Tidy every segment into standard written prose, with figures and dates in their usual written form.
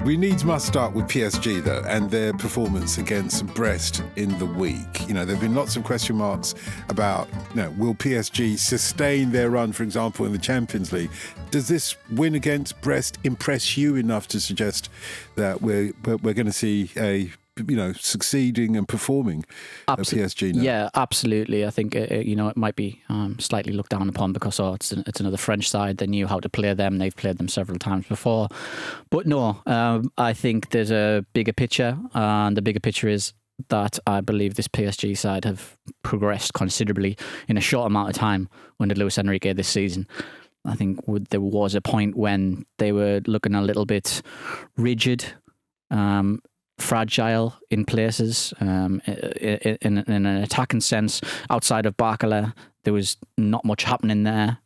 We needs must start with PSG, though, and their performance against Brest in the week. You know, there have been lots of question marks about, will PSG sustain their run, for example, in the Champions League? Does this win against Brest impress you enough to suggest that we're going to see a succeeding and performing at PSG now? Yeah, absolutely. I think it might be slightly looked down upon because it's another French side. They knew how to play them. They've played them several times before. But no, I think there's a bigger picture, and the bigger picture is that I believe this PSG side have progressed considerably in a short amount of time under Luis Enrique this season. I think there was a point when they were looking a little bit rigid, fragile in places, in an attacking sense. Outside of Barcola, there was not much happening there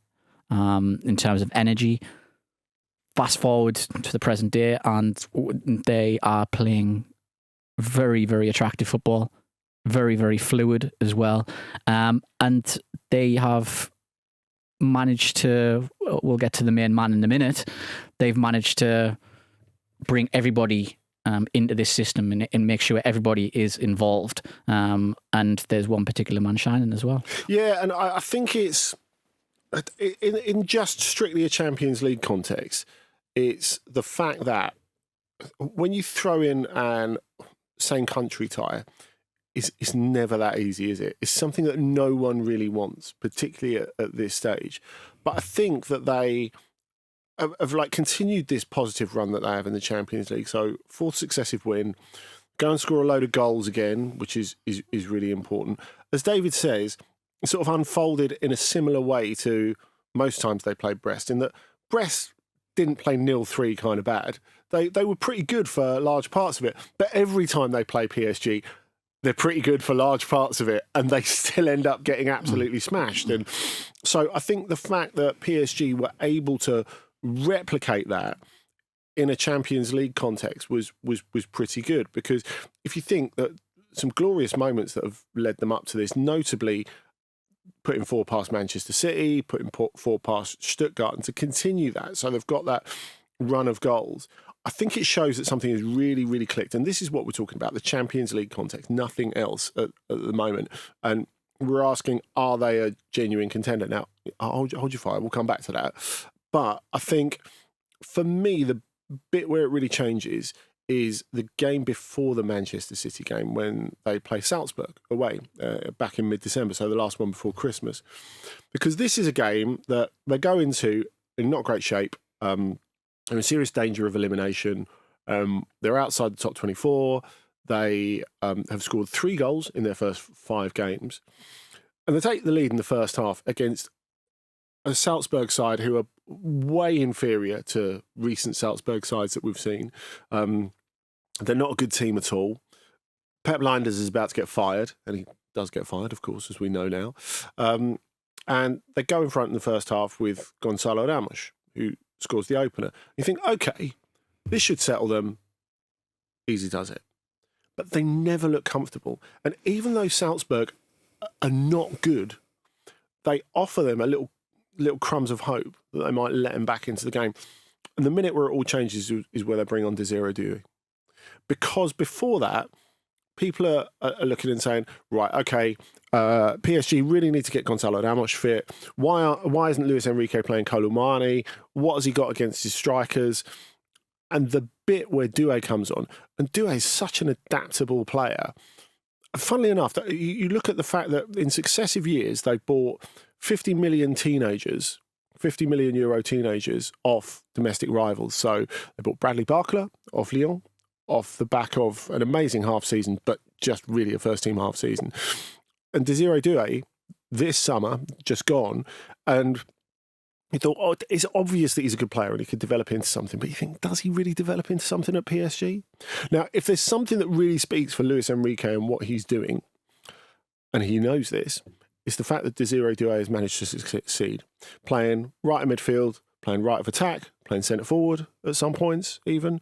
in terms of energy. Fast forward to the present day, and they are playing very, very attractive football, very, very fluid as well. And they have managed to, we'll get to the main man in a minute, they've managed to bring everybody into this system and make sure everybody is involved. And there's one particular man shining as well. Yeah, and I think it's, in just strictly a Champions League context, it's the fact that when you throw in an same country tie, it's never that easy, is it? It's something that no one really wants, particularly at this stage. But I think that they have continued this positive run that they have in the Champions League. So fourth successive win, go and score a load of goals again, which is really important. As David says, it sort of unfolded in a similar way to most times they played Brest, in that Brest didn't play 0-3 kind of bad. They were pretty good for large parts of it, but every time they play PSG, they're pretty good for large parts of it, and they still end up getting absolutely smashed. And so I think the fact that PSG were able to replicate that in a Champions League context was pretty good, because if you think that some glorious moments that have led them up to this, notably putting 4 past Manchester City, putting 4 past Stuttgart, and to continue that, so they've got that run of goals, I think it shows that something has really, really clicked. And this is what we're talking about, the Champions League context, nothing else at the moment. And we're asking, are they a genuine contender? Now, hold your fire, we'll come back to that. But I think, for me, the bit where it really changes is the game before the Manchester City game, when they play Salzburg away back in mid-December, so the last one before Christmas. Because this is a game that they go into in not great shape, they're in serious danger of elimination. They're outside the top 24. They have scored 3 goals in their first 5 games. And they take the lead in the first half against a Salzburg side who are way inferior to recent Salzburg sides that we've seen. They're not a good team at all. Pep Lijnders is about to get fired, and he does get fired, of course, as we know now. And they go in front in the first half with Gonçalo Ramos, who scores the opener. You think, okay, this should settle them. Easy does it. But they never look comfortable. And even though Salzburg are not good, they offer them a little crumbs of hope that they might let him back into the game. And the minute where it all changes is where they bring on Desiree Doué. Because before that, people are looking and saying, right, okay, PSG really need to get Gonçalo Ramos fit. Why isn't Luis Enrique playing Colomani? What has he got against his strikers? And the bit where Doué comes on, and Doué is such an adaptable player. Funnily enough, you look at the fact that in successive years they bought 50 million euro teenagers off domestic rivals. So they bought Bradley Barcola off Lyon, off the back of an amazing half season, but just really a first team half season. And Desiree Doué this summer, just gone, and you thought, oh, it's obvious that he's a good player and he could develop into something, but you think, does he really develop into something at PSG? Now, if there's something that really speaks for Luis Enrique and what he's doing, and he knows this, it's the fact that Desiree Doué has managed to succeed. Playing right in midfield, playing right of attack, playing centre forward at some points even,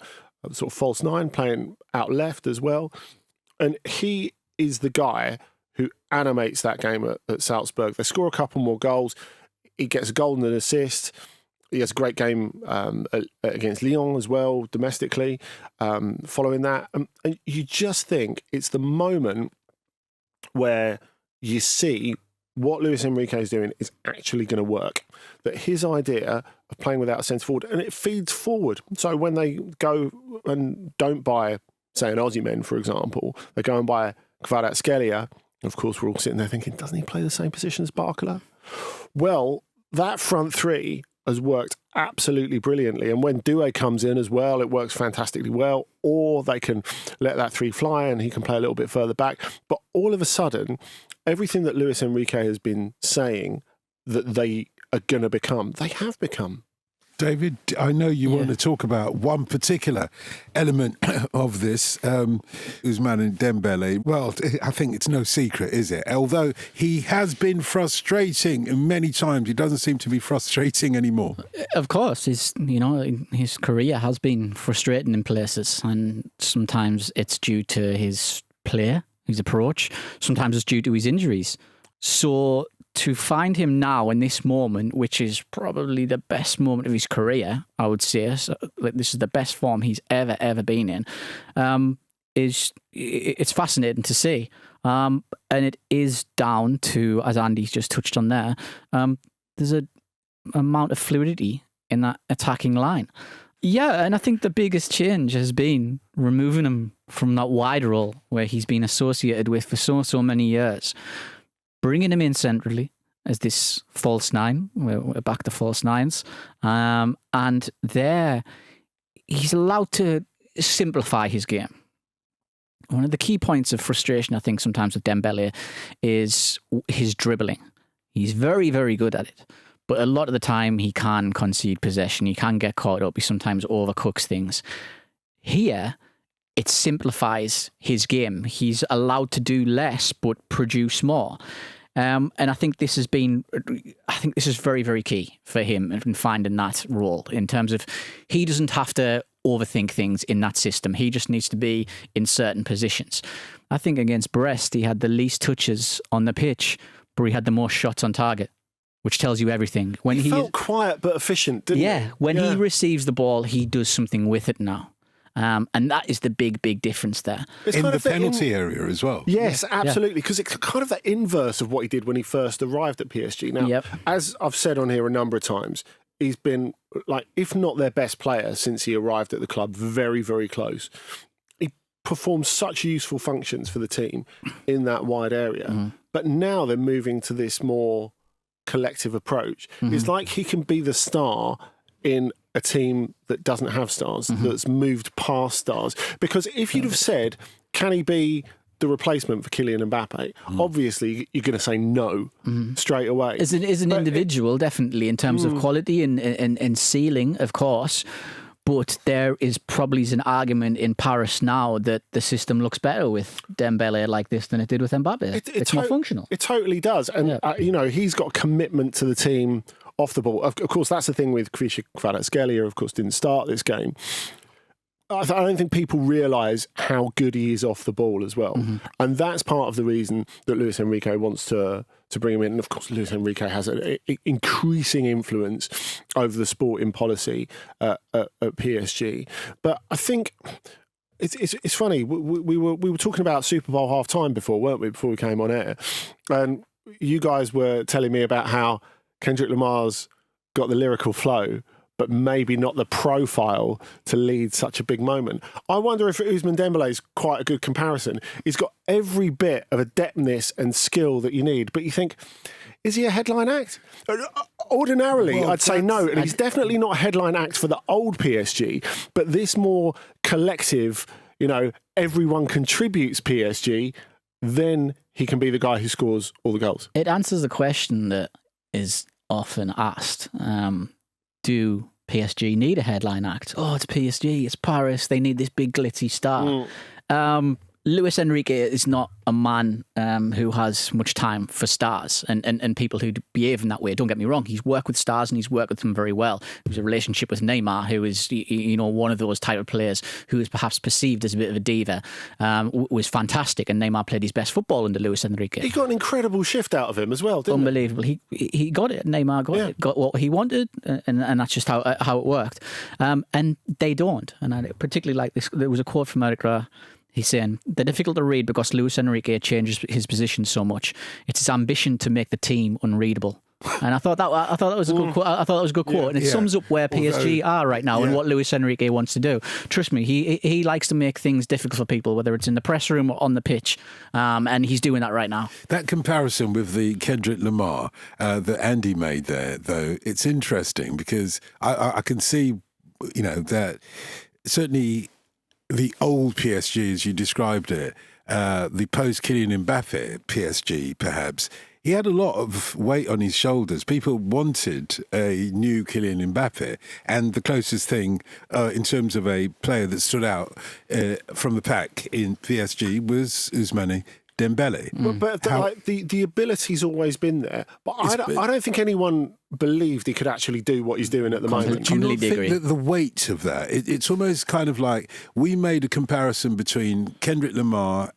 sort of false 9, playing out left as well. And he is the guy who animates that game at Salzburg. They score a couple more goals. He gets a goal and an assist. He has a great game against Lyon as well, domestically, following that. And you just think it's the moment where you see what Luis Enrique is doing is actually going to work. That his idea of playing without a centre forward, and it feeds forward. So when they go and don't buy, say, an Osimhen, for example, they go and buy Kvaratskhelia. Of course, we're all sitting there thinking, doesn't he play the same position as Barcola? Well, that front three has worked absolutely brilliantly. And when Doué comes in as well, it works fantastically well. Or they can let that three fly and he can play a little bit further back. But all of a sudden, everything that Luis Enrique has been saying that they are going to become, they have become. David, I know you want to talk about one particular element of this, Ousmane Dembélé. Well, I think it's no secret, is it? Although he has been frustrating many times, he doesn't seem to be frustrating anymore. Of course, his career has been frustrating in places, and sometimes it's due to his play, his approach. Sometimes it's due to his injuries. So to find him now in this moment, which is probably the best moment of his career, I would say, so, like, this is the best form he's ever been in, it's fascinating to see. And it is down to, as Andy's just touched on there, there's an amount of fluidity in that attacking line. Yeah, and I think the biggest change has been removing him from that wide role where he's been associated with for so many years. Bringing him in centrally as this false nine. We're back to false nines. And there, he's allowed to simplify his game. One of the key points of frustration, I think, sometimes with Dembélé is his dribbling. He's very, very good at it. But a lot of the time, he can concede possession. He can get caught up. He sometimes overcooks things. Here, it simplifies his game. He's allowed to do less, but produce more. And I think this is very, very key for him in finding that role, in terms of he doesn't have to overthink things in that system. He just needs to be in certain positions. I think against Brest, he had the least touches on the pitch, but he had the most shots on target, which tells you everything. When he felt quiet but efficient, didn't he? Yeah, when he receives the ball, he does something with it now. And that is the big difference there. It's in the penalty area as well. Yes, absolutely. Because it's kind of the inverse of what he did when he first arrived at PSG. Now, as I've said on here a number of times, he's been, like, if not their best player since he arrived at the club, very, very close. He performs such useful functions for the team in that wide area. Mm-hmm. But now they're moving to this more collective approach. Mm-hmm. It's like he can be the star in a team that doesn't have stars, that's moved past stars. Because if you'd have said, can he be the replacement for Kylian Mbappe? Obviously, you're going to say no straight away. As an individual, definitely, in terms of quality and ceiling, of course. But there is probably an argument in Paris now that the system looks better with Dembélé like this than it did with Mbappe. It's more functional. It totally does. And, he's got commitment to the team off the ball. Of course, that's the thing with Kvaratskhelia, of course, didn't start this game. I don't think people realise how good he is off the ball as well. Mm-hmm. And that's part of the reason that Luis Enrique wants to bring him in. And of course, Luis Enrique has an increasing influence over the sporting policy at PSG. But I think it's funny. We were talking about Super Bowl half-time before, weren't we, before we came on air? And you guys were telling me about how Kendrick Lamar's got the lyrical flow, but maybe not the profile to lead such a big moment. I wonder if Ousmane Dembélé is quite a good comparison. He's got every bit of adeptness and skill that you need, but you think, is he a headline act? Ordinarily, I'd say no, and he's definitely not a headline act for the old PSG, but this more collective, everyone contributes PSG, then he can be the guy who scores all the goals. It answers the question that is often asked. Do PSG need a headline act? Oh, it's PSG, it's Paris, they need this big glitzy star. Luis Enrique is not a man who has much time for stars and people who behave in that way. Don't get me wrong. He's worked with stars and he's worked with them very well. There's a relationship with Neymar, who is, one of those type of players who is perhaps perceived as a bit of a diva, was fantastic. And Neymar played his best football under Luis Enrique. He got an incredible shift out of him as well, didn't he? Unbelievable. He got it. Neymar got what he wanted, and that's just how it worked. And they don't. And I particularly like this. There was a quote from Eric. He's saying, they're difficult to read because Luis Enrique changes his position so much. It's his ambition to make the team unreadable. And I thought that was a good quote. I thought that was a good quote, and it sums up where PSG are right now and what Luis Enrique wants to do. Trust me, he likes to make things difficult for people, whether it's in the press room or on the pitch, and he's doing that right now. That comparison with the Kendrick Lamar that Andy made there, though, it's interesting because I can see, that certainly the old PSG, as you described it, the post-Kylian Mbappe PSG, perhaps, he had a lot of weight on his shoulders. People wanted a new Kylian Mbappe, and the closest thing in terms of a player that stood out from the pack in PSG was Ousmane Dembélé. But the ability's always been there. But I don't think anyone believed he could actually do what he's doing at the moment. Do you not think that the weight of that, it's almost kind of like we made a comparison between Kendrick Lamar,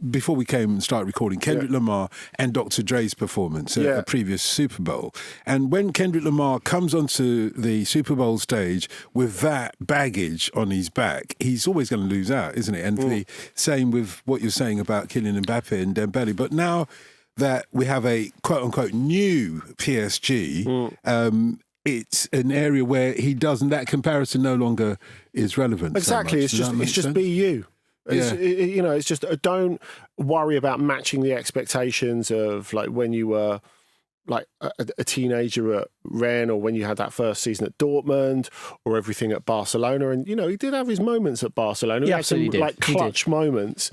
before we came and started recording, Kendrick Lamar and Dr. Dre's performance at a previous Super Bowl. And when Kendrick Lamar comes onto the Super Bowl stage with that baggage on his back, he's always going to lose out, isn't it? And the same with what you're saying about Kylian Mbappe and Dembélé. But now that we have a quote-unquote new PSG, it's an area where that comparison no longer is relevant. Exactly, so it's just be you. It's just don't worry about matching the expectations of like when you were like a teenager at Rennes, or when you had that first season at Dortmund, or everything at Barcelona. And he did have his moments at Barcelona. He had some clutch moments.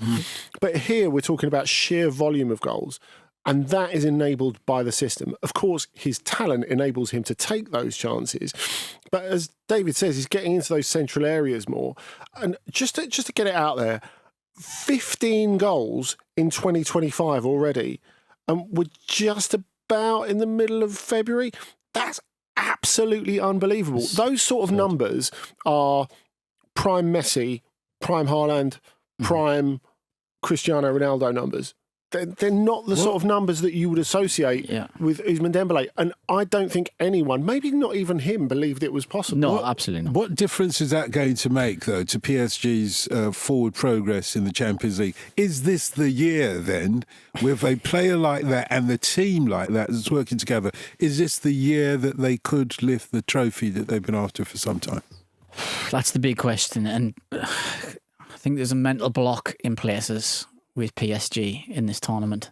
But here we're talking about sheer volume of goals. And that is enabled by the system. Of course, his talent enables him to take those chances. But as David says, he's getting into those central areas more. And just to get it out there, 15 goals in 2025 already. And we're just about in the middle of February. That's absolutely unbelievable. Those sort of numbers are prime Messi, prime Haaland, prime Cristiano Ronaldo numbers. They're not the sort of numbers that you would associate with Ousmane Dembélé. And I don't think anyone, maybe not even him, believed it was possible. No, absolutely not. What difference is that going to make, though, to PSG's forward progress in the Champions League? Is this the year, then, with a player like that and the team like that that's working together, is this the year that they could lift the trophy that they've been after for some time? That's the big question. And I think there's a mental block in places with PSG in this tournament,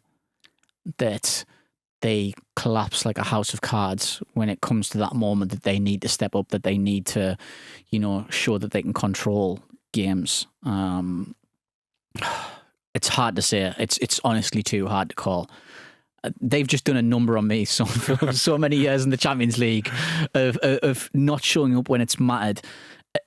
that they collapse like a house of cards when it comes to that moment that they need to step up, that they need to, show that they can control games. It's hard to say. It's honestly too hard to call. They've just done a number on me for so many years in the Champions League of not showing up when it's mattered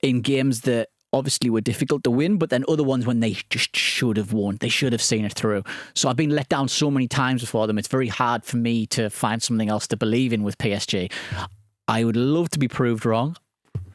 in games that obviously were difficult to win, but then other ones when they just should have won. They should have seen it through. So I've been let down so many times before them. It's very hard for me to find something else to believe in with PSG. I would love to be proved wrong.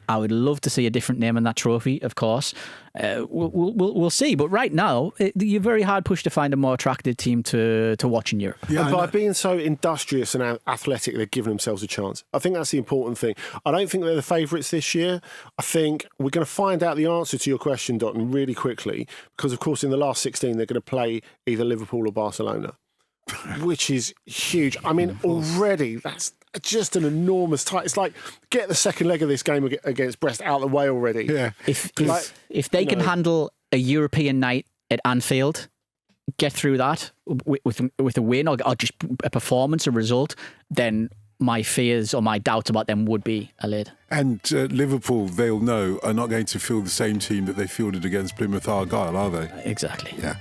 I would love to see a different name in that trophy, of course. We'll see. But right now, you're very hard pushed to find a more attractive team to watch in Europe. Yeah, and by being so industrious and athletic, they've given themselves a chance. I think that's the important thing. I don't think they're the favourites this year. I think we're going to find out the answer to your question, Dotun, really quickly, because, of course, in the last 16, they're going to play either Liverpool or Barcelona, which is huge. I mean, already that's just an enormous tie. It's like, get the second leg of this game against Brest out of the way already. Yeah. If they can handle a European night at Anfield, get through that with a win or just a performance, a result, then my fears or my doubts about them would be allayed. And Liverpool, they'll know, are not going to field the same team that they fielded against Plymouth Argyle, are they? Exactly. Yeah.